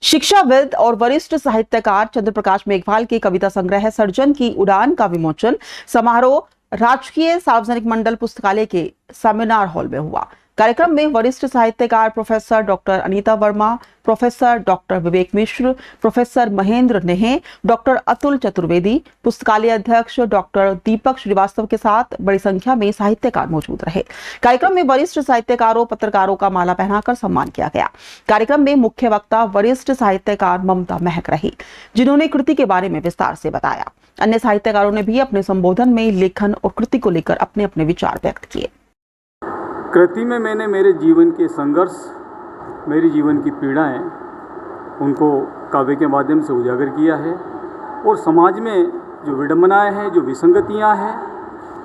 शिक्षाविद और वरिष्ठ साहित्यकार चंद्र प्रकाश मेघवाल के कविता संग्रह सर्जन की उड़ान का विमोचन समारोह राजकीय सार्वजनिक मंडल पुस्तकालय के सेमिनार हॉल में हुआ। कार्यक्रम में वरिष्ठ साहित्यकार professor doctor Anita Verma, professor doctor Vivek Mishra, professor Mahendra Nehe, doctor Atul Chaturvedi, पुस्तकालय अध्यक्ष डॉक्टर दीपक श्रीवास्तव के साथ बड़ी संख्या में साहित्यकार मौजूद रहे। कार्यक्रम में वरिष्ठ साहित्यकारों, पत्रकारों का माला पहनाकर सम्मान किया गया। कार्यक्रम में मुख्य वक्ता वरिष्ठ साहित्यकार ममता महक रही, जिन्होंने कृति के बारे में विस्तार से बताया। अन्य साहित्यकारों ने भी अपने संबोधन में लेखन और कृति को लेकर अपने अपने विचार व्यक्त किए। कृति में मैंने मेरे जीवन के संघर्ष, मेरी जीवन की पीड़ाएं, उनको काव्य के माध्यम से उजागर किया है और समाज में जो विडंबनाएं हैं, जो विसंगतियां हैं,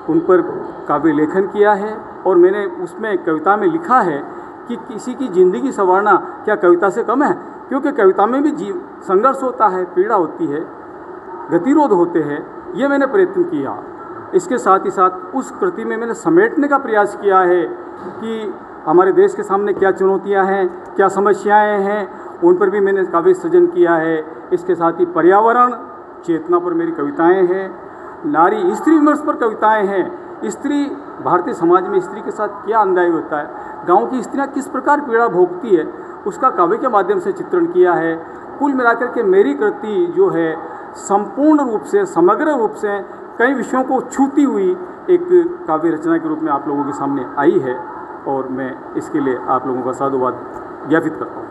उन पर काव्य लेखन किया है। और मैंने उसमें कविता में लिखा है कि किसी की ज़िंदगी संवारना क्या कविता से कम है, क्योंकि कविता में भी संघर्ष होता है, पीड़ा होती है, गतिरोध होते हैं। ये मैंने प्रयत्न किया। इसके साथ ही साथ उस कृति में मैंने समेटने का प्रयास किया है कि हमारे देश के सामने क्या चुनौतियां हैं, क्या समस्याएं हैं, उन पर भी मैंने काव्य सृजन किया है। इसके साथ ही पर्यावरण चेतना पर मेरी कविताएं हैं, नारी स्त्री विमर्श पर कविताएं हैं। स्त्री, भारतीय समाज में स्त्री के साथ क्या अन्याय होता है, गाँव की स्त्रियाँ किस प्रकार पीड़ा भोगती है, उसका काव्य के माध्यम से चित्रण किया है। कुल मिलाकर के मेरी कृति जो है संपूर्ण रूप से, समग्र रूप से कई विषयों को छूती हुई एक काव्य रचना के रूप में आप लोगों के सामने आई है और मैं इसके लिए आप लोगों का साधुवाद ज्ञापित करता हूँ।